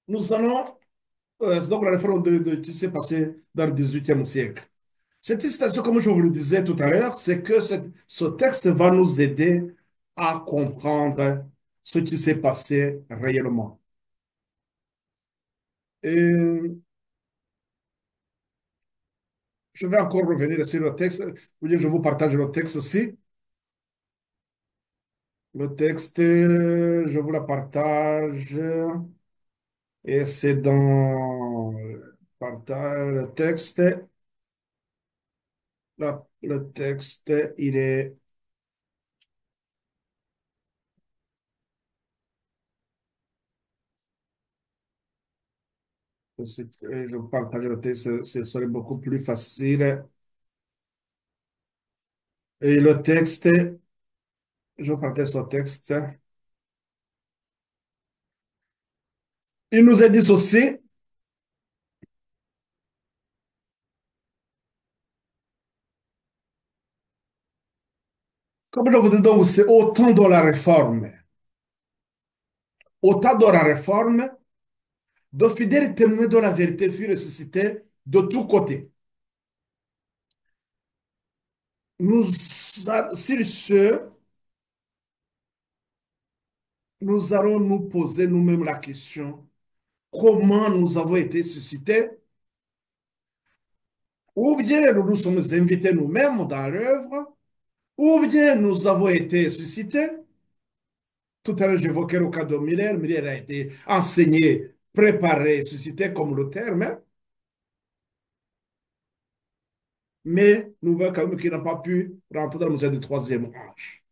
Nous allons, c'est donc la réforme qui s'est passée dans le 18e siècle. Cette citation, comme je vous le disais tout à l'heure, c'est que ce texte va nous aider à comprendre ce qui s'est passé réellement. Et je vais encore revenir sur le texte, ou bien je vous partage le texte aussi. Le texte, je vous la partage, et c'est dans le texte. Le texte, il est, je vous partage le texte, ce serait beaucoup plus facile. Et le texte, je vous partage ce texte. Il nous est dit ceci, comme je vous dis donc, c'est au temps de la réforme. Au temps de la réforme, de fidèles témoins de la vérité furent ressuscités de tous côtés. Nous, sur ce, nous allons nous poser nous-mêmes la question, comment nous avons été suscités, ou bien nous nous sommes invités nous-mêmes dans l'œuvre, ou bien nous avons été suscités. Tout à l'heure, j'évoquais le cas de Miller. Miller a été enseigné, préparé, suscité comme le terme, hein. Mais nous voyons quand même qu'il n'a pas pu rentrer dans le musée du troisième âge.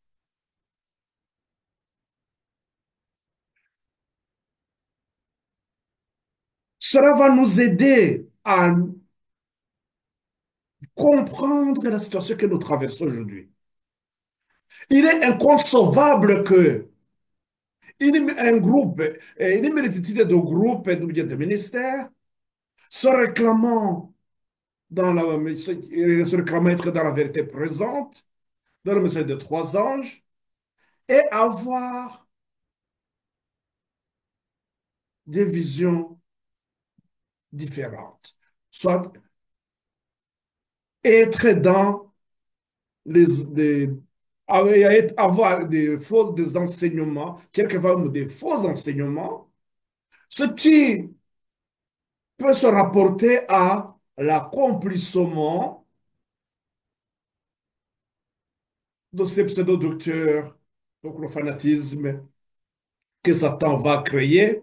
Cela va nous aider à comprendre la situation que nous traversons aujourd'hui. Il est inconcevable que un groupe, une multitude de groupes et de ministères se réclamant se réclamant être dans la vérité présente, dans le message de trois anges, et avoir des visions différentes. Soit être dans les, avoir des faux des enseignements, quelquefois des faux enseignements, ce qui peut se rapporter à l'accomplissement de ces pseudo-docteurs, donc le fanatisme que Satan va créer,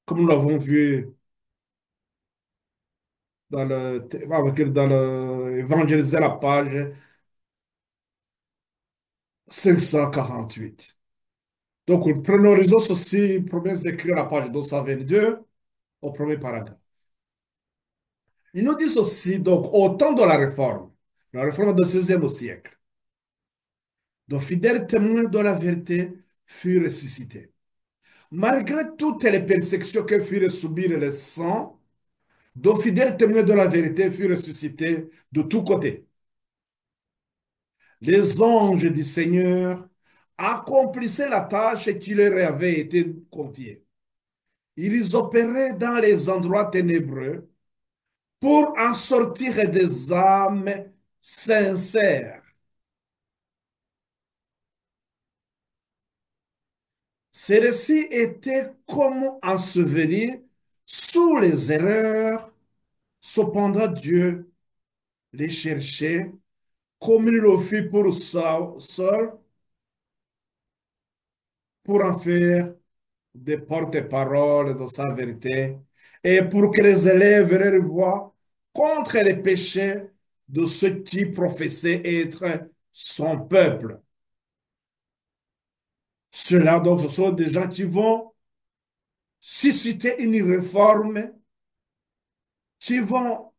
comme nous l'avons vu dans évangéliser la page 548. Donc, prenons les autres aussi, premiers écrits à la page 222, au premier paragraphe. Ils nous disent aussi, donc, au temps de la réforme du 16e siècle, de fidèles témoins de la vérité furent ressuscités. Malgré toutes les persécutions que furent subir les saints, de fidèles témoins de la vérité furent ressuscités de tous côtés. Les anges du Seigneur accomplissaient la tâche qui leur avait été confiée. Ils opéraient dans les endroits ténébreux pour en sortir des âmes sincères. Ces récits étaient comme ensevelis sous les erreurs. Cependant, Dieu les cherchait comme il le fit pour Saul, pour en faire des porte-paroles de sa vérité et pour que les élèves leur voient contre les péchés de ceux qui professaient être son peuple. Ceux-là, donc, ce sont des gens qui vont susciter une réforme, qui vont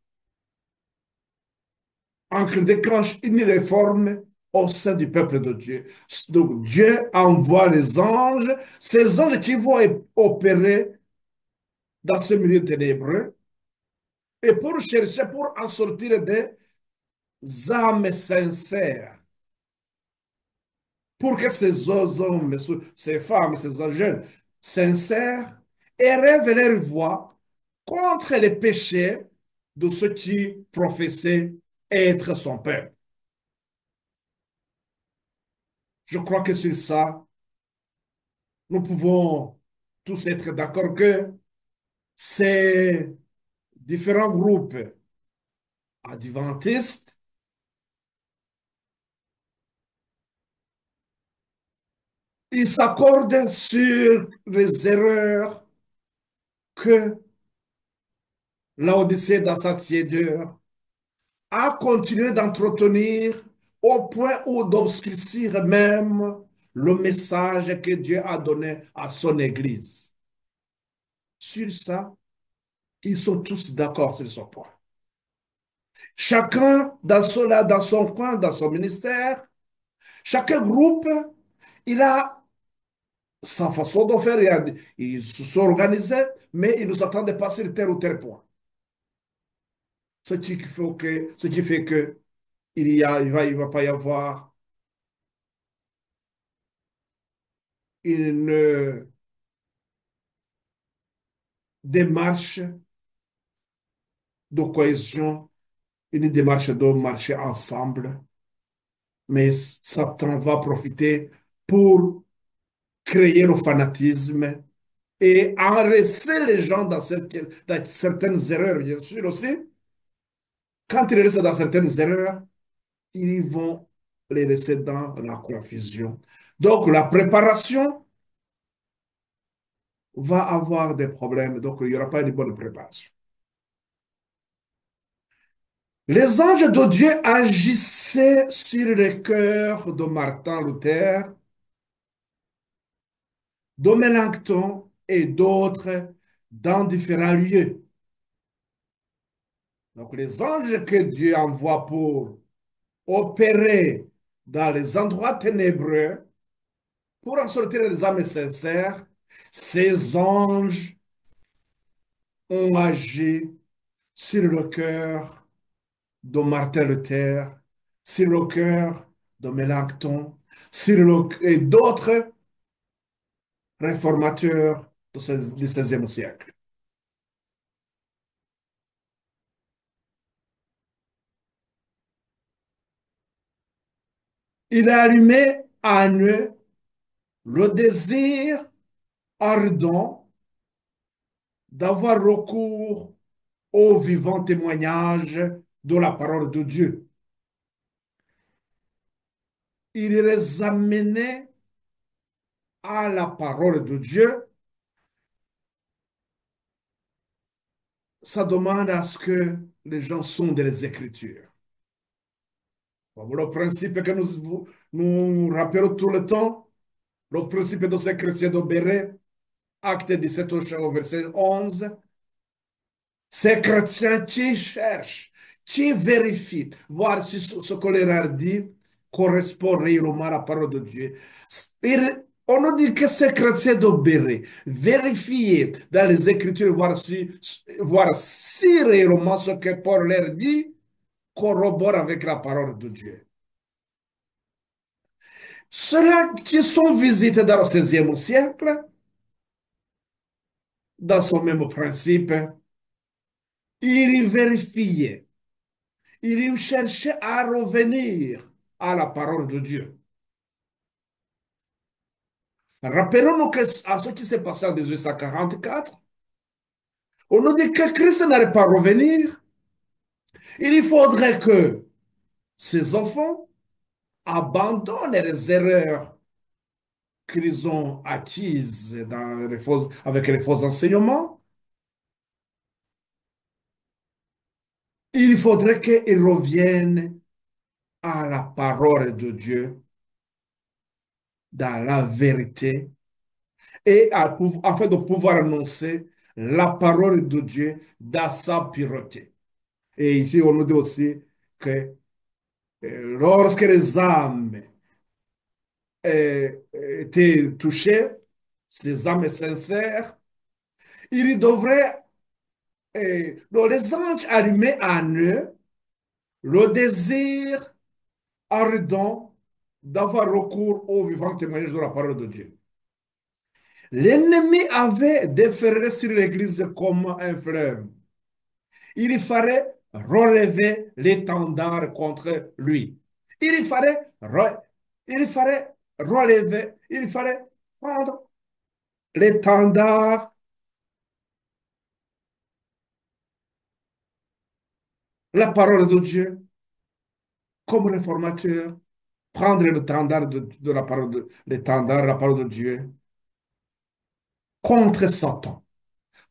déclencher une réforme au sein du peuple de Dieu. Donc, Dieu envoie les anges, ces anges qui vont opérer dans ce milieu ténébreux, et pour chercher, pour en sortir des âmes sincères, pour que ces hommes, ces femmes, ces jeunes sincères et révéler leur voix contre les péchés de ceux qui professaient être son peuple. Je crois que sur ça, nous pouvons tous être d'accord que ces différents groupes adventistes, ils s'accordent sur les erreurs que Laodicée, dans sa tiédeur, a continué d'entretenir au point où d'obscurcir même le message que Dieu a donné à son Église. Sur ça, ils sont tous d'accord sur ce point. Chacun dans son coin, dans son ministère, chaque groupe, il a sa façon de faire. Ils se sont organisés, mais ils ne s'attendaient pas sur tel ou tel point. Ce qui fait que il va pas y avoir une démarche de cohésion, une démarche de marcher ensemble, mais Satan va profiter pour créer le fanatisme et enrayer les gens dans certaines erreurs, bien sûr aussi. Quand ils restent dans certaines erreurs, ils vont les laisser dans la confusion. Donc, la préparation va avoir des problèmes. Donc, il n'y aura pas une bonne préparation. Les anges de Dieu agissaient sur le cœur de Martin Luther, de Mélenchon et d'autres dans différents lieux. Donc, les anges que Dieu envoie pour opérer dans les endroits ténébreux, pour en sortir des âmes sincères, ces anges ont agi sur le cœur de Martin Luther, sur le cœur de Mélenchon, et d'autres réformateurs du XVIe siècle. Il a allumé en eux le désir ardent d'avoir recours au vivant témoignage de la parole de Dieu. Il les amenait à la parole de Dieu. Ça demande à ce que les gens sondent les Écritures. Comme le principe que nous rappelons tout le temps, le principe de ces chrétiens de Béret, acte 17 au verset 11, ces chrétiens qui cherchent, qui vérifient, voir si ce qu'on leur a dit correspond réellement à la parole de Dieu. On nous dit que ces chrétiens de Béret vérifier dans les Écritures, voir si réellement ce que Paul leur dit corrobore avec la parole de Dieu. Ceux-là qui sont visités dans le 16e siècle, dans son même principe, ils vérifiaient, ils cherchaient à revenir à la parole de Dieu. Rappelons-nous à ce qui s'est passé en 1844, on nous dit que Christ n'allait pas revenir. Il faudrait que ces enfants abandonnent les erreurs qu'ils ont acquises avec les faux enseignements. Il faudrait qu'ils reviennent à la parole de Dieu dans la vérité et afin de pouvoir annoncer la parole de Dieu dans sa pureté. Et ici, on nous dit aussi que lorsque les âmes étaient touchées, ces âmes sincères, ils devraient, les anges allumaient en eux le désir ardent d'avoir recours au vivant témoignage de la parole de Dieu. L'ennemi avait déferlé sur l'Église comme un fleuve. Il fallait relever l'étendard contre lui. Il fallait, il fallait relever, il fallait prendre l'étendard, la parole de Dieu, comme réformateur, prendre l'étendard de la parole de l'étendard, la parole de Dieu, contre Satan,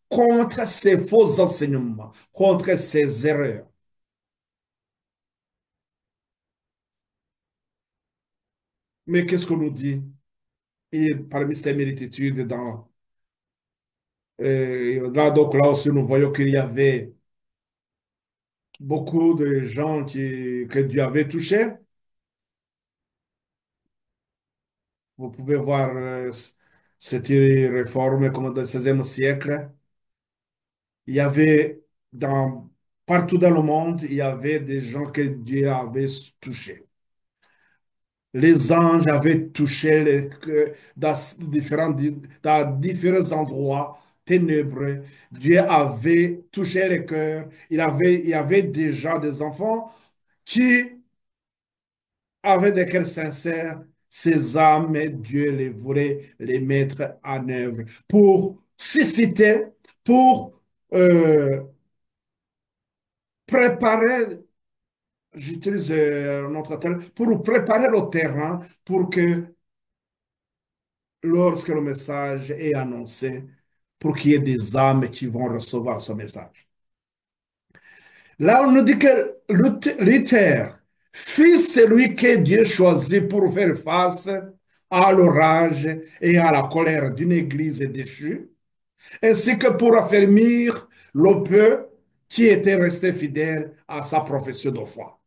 contre ses faux enseignements, contre ses erreurs. Mais qu'est-ce qu'on nous dit? Et parmi ces multitudes, là, donc, là aussi, nous voyons qu'il y avait beaucoup de gens que Dieu avait touchés. Vous pouvez voir cette réforme comme dans le 16e siècle. Il y avait partout dans le monde, il y avait des gens que Dieu avait touchés. Les anges avaient touché dans différents endroits ténébreux. Dieu avait touché les cœurs. Il y avait déjà des enfants qui avaient des cœurs sincères. Ces âmes, Dieu les voulait les mettre en œuvre pour susciter, pour euh, préparer, j'utilise un autre terme, pour préparer le terrain pour que lorsque le message est annoncé, pour qu'il y ait des âmes qui vont recevoir ce message. Là, on nous dit que Luther fut celui que Dieu choisit pour faire face à l'orage et à la colère d'une église déchue, ainsi que pour affermir le peu qui était resté fidèle à sa profession de foi.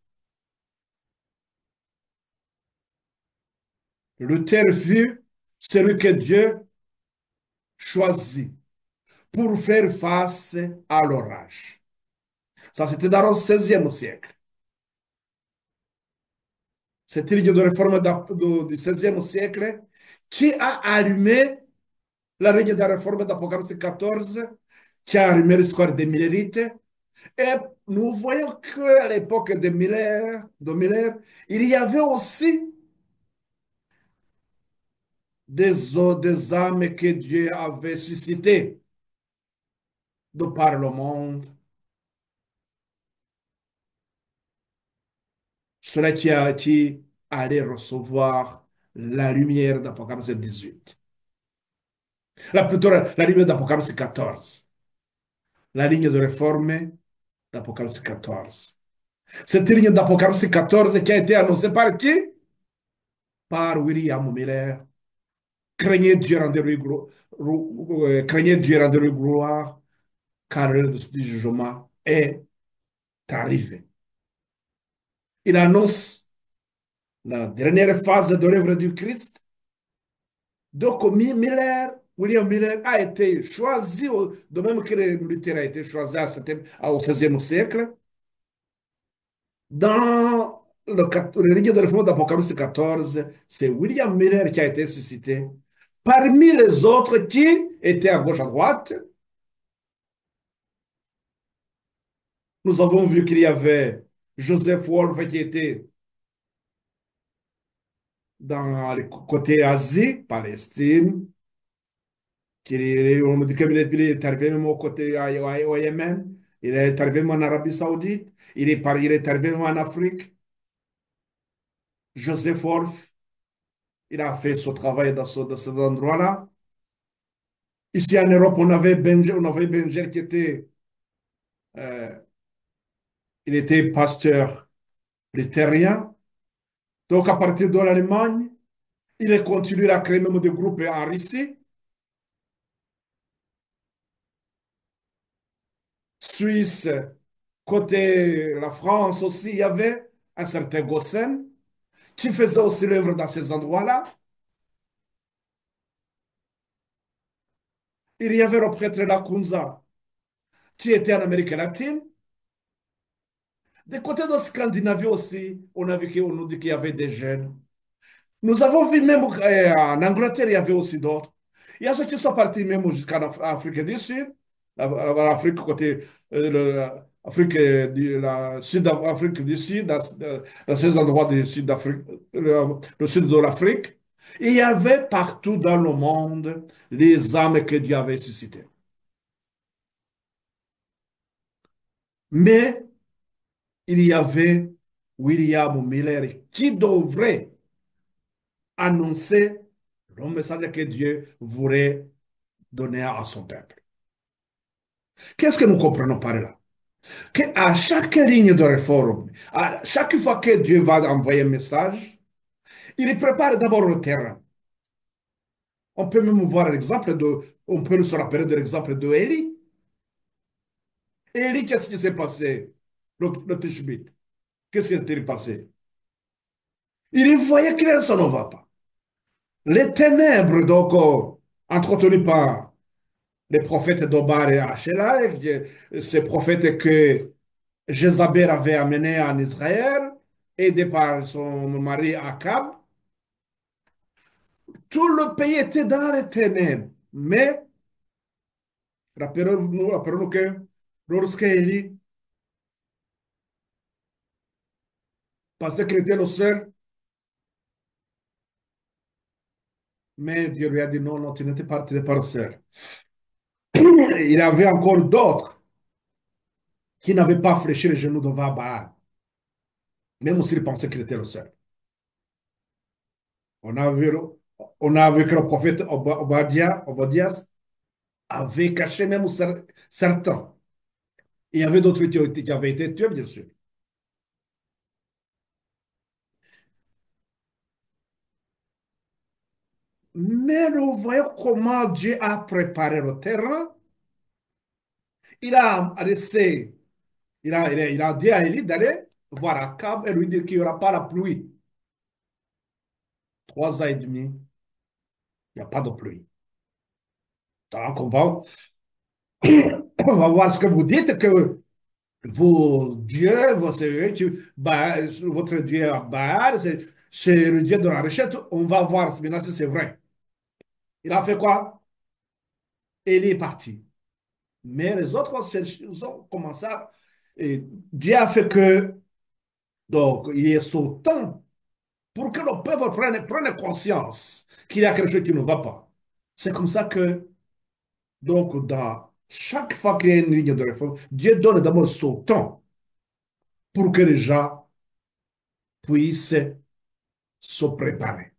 Luther fut celui que Dieu choisit pour faire face à l'orage. Ça, c'était dans le 16e siècle. Cette ligne de réforme du 16e siècle qui a allumé la ligne de réforme d'Apocalypse 14, qui a allumé l'histoire des Millérites. Et nous voyons qu'à l'époque il y avait aussi des âmes que Dieu avait suscitées de par le monde. Cela qui allait recevoir la lumière d'Apocalypse 18. Plutôt la ligne d'Apocalypse 14. La ligne de réforme d'Apocalypse 14. Cette ligne d'Apocalypse 14 qui a été annoncée par qui? Par William Miller. Craignez Dieu, rendez-lui craignez Dieu, rendez-lui gloire, car l'heure du jugement est arrivée. Il annonce la dernière phase de l'œuvre du Christ. Donc, William Miller a été choisi, de même que Luther a été choisi au XVIe siècle, dans le livre de réforme d'Apocalypse 14, c'est William Miller qui a été suscité. Parmi les autres qui étaient à gauche, à droite, nous avons vu qu'il y avait Joseph Wolf qui était dans le côté Asie, Palestine, on me dit qu'il est arrivé même au côté au Yémen, il est arrivé même en Arabie Saoudite, il est arrivé même en Afrique. Joseph Wolf, il a fait son travail dans cet endroit-là. Ici en Europe, on avait Benger qui était, euh, il était pasteur luthérien. Donc à partir de l'Allemagne, il a continué à créer même des groupes en Russie, Suisse, côté la France aussi, il y avait un certain Gossen qui faisait aussi l'œuvre dans ces endroits-là. Il y avait le prêtre Lacunza qui était en Amérique latine. Des côtés de Scandinavie aussi, on nous dit qu'il y avait des jeunes. Nous avons vu même en Angleterre, il y avait aussi d'autres. Il y a ceux qui sont partis même jusqu'en Afrique du Sud, l'Afrique côté, l'Afrique la Sud-Afrique du Sud, dans ces endroits du Sud-Afrique, le sud de l'Afrique. Il y avait partout dans le monde les âmes que Dieu avait suscitées. Mais il y avait William Miller qui devrait annoncer le message que Dieu voulait donner à son peuple. Qu'est-ce que nous comprenons par là? Qu'à chaque ligne de réforme, à chaque fois que Dieu va envoyer un message, il prépare d'abord le terrain. On peut même voir l'exemple on peut se rappeler de l'exemple de Élie. Élie, qu'est-ce qui s'est passé? Le Tishbite. Qu'est-ce qui s'est passé? Il voyait que ça ne va pas. Les ténèbres, donc, entretenues par les prophètes d'Obar et Achela, ces prophètes que Jézabel avait amenés en Israël, aidé par son mari Akab, tout le pays était dans les ténèbres. Mais, rappelons-nous que lorsque Élie pensait qu'il était le seul, mais Dieu lui a dit non, non, tu n'es pas le seul. Il y avait encore d'autres qui n'avaient pas fléchi les genoux devant Baal, même s'il pensait qu'il était le seul. On a vu, on a vu que le prophète Obadias avait caché même certains. Il y avait d'autres qui avaient été tués, bien sûr. Mais nous voyons comment Dieu a préparé le terrain. Il a laissé, il a dit à Élie d'aller voir Akab et lui dire qu'il n'y aura pas la pluie. 3 ans et demi, il n'y a pas de pluie. Donc, on va voir ce que vous dites, que vos dieux, votre Dieu Baal, c'est le Dieu de la recherche. On va voir maintenant si c'est vrai. Il a fait quoi? Élie est parti. Mais les autres ils ont commencé à... Et Dieu a fait que, donc, il est son temps pour que le peuple prenne conscience qu'il y a quelque chose qui ne va pas. C'est comme ça que, donc, dans chaque fois qu'il y a une ligne de réforme, Dieu donne d'abord son temps pour que les gens puissent se préparer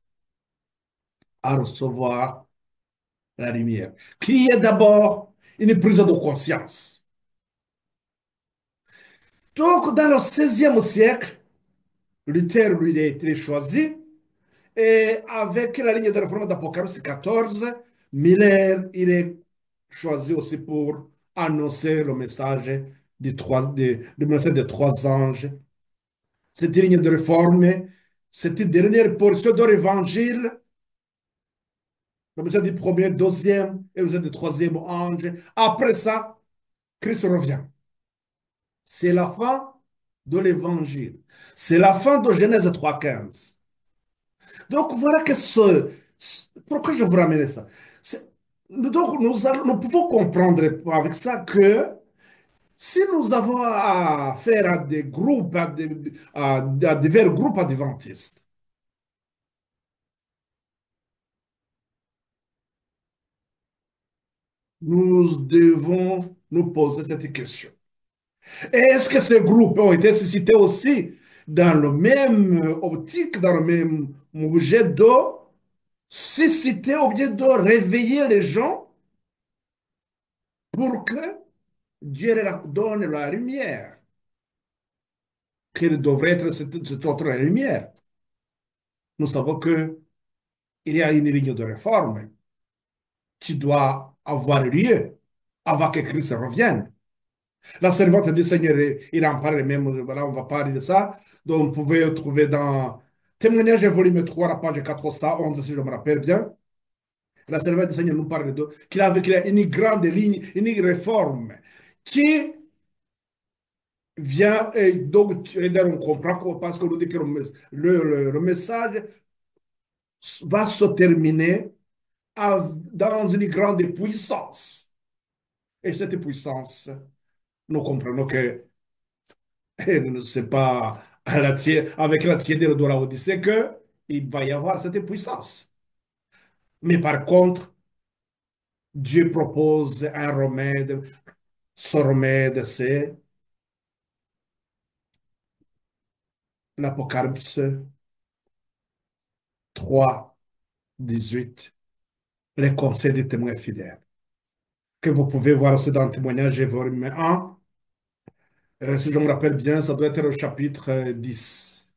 à recevoir la lumière. Qu'il y ait d'abord une prise de conscience. Donc, dans le 16e siècle, Luther, lui, il a été choisi. Et avec la ligne de réforme d'Apocalypse 14, Miller, il est choisi aussi pour annoncer le message du message des 3 anges. Cette ligne de réforme, cette dernière portion de l'évangile, le message du premier, deuxième et le message du troisième ange. Après ça, Christ revient. C'est la fin de l'évangile. C'est la fin de Genèse 3:15. Donc voilà que pourquoi je vous ramène ça? Donc nous pouvons comprendre avec ça que si nous avons affaire à des groupes, à divers groupes adventistes, nous devons nous poser cette question. Est-ce que ces groupes ont été suscités aussi dans le même optique, dans le même objet de susciter, au lieu de réveiller les gens pour que Dieu leur donne la lumière, quelle devrait être cette autre lumière? Nous savons qu'il y a une ligne de réforme qui doit avoir lieu avant que Christ revienne. La servante du Seigneur, il en parle même, voilà, on va parler de ça. Donc, vous pouvez trouver dans Témoignage volume 3, la page 411, si je me rappelle bien. La servante du Seigneur nous parle de qu'il a une grande ligne, une réforme qui vient, et donc, et on comprend parce qu'on nous dit que le message va se terminer dans une grande puissance. Et cette puissance, nous comprenons que c'est pas avec la tiédeur de la Odyssée que il va y avoir cette puissance. Mais par contre, Dieu propose un remède. Ce remède, c'est l'Apocalypse 3, 18, les conseils des témoins fidèles, que vous pouvez voir aussi dans le témoignage volume 1. Si je me rappelle bien, ça doit être le chapitre 10.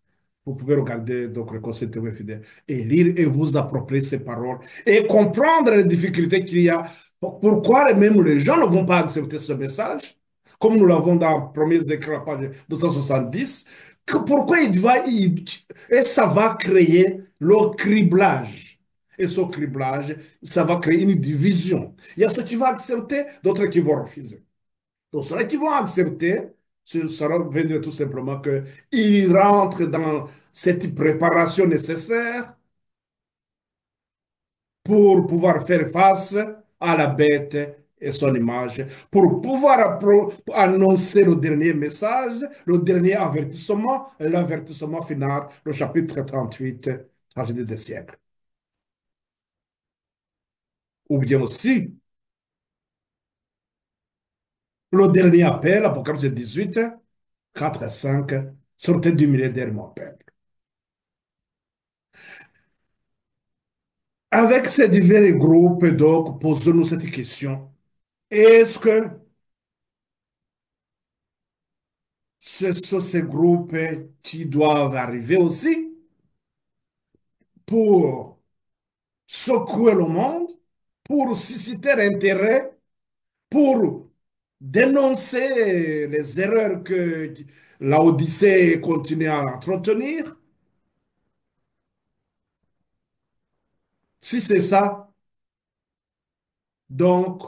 Vous pouvez regarder donc le conseil de témoins fidèles et lire et vous approprier ces paroles et comprendre les difficultés qu'il y a. Pourquoi même les gens ne vont pas accepter ce message, comme nous l'avons dans Premiers Écrits, la page 270, pourquoi et ça va créer le criblage. Et ce criblage, ça va créer une division. Il y a ceux qui vont accepter, d'autres qui vont refuser. Donc, ceux qui vont accepter, ça veut dire tout simplement qu'ils rentrent dans cette préparation nécessaire pour pouvoir faire face à la bête et son image, pour pouvoir annoncer le dernier message, le dernier avertissement, l'avertissement final, le chapitre 38, tragédie des siècles. Ou bien aussi, le dernier appel, Apocalypse 18, 4 et 5, sortez du millénaire, mon peuple. Avec ces divers groupes, donc, posons-nous cette question. Est-ce que ce sont ces groupes qui doivent arriver aussi pour secouer le monde, pour susciter l'intérêt, pour dénoncer les erreurs que la Odyssée continue à entretenir? Si c'est ça, donc,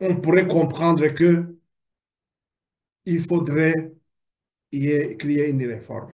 on pourrait comprendre que il faudrait qu'il y ait une réforme.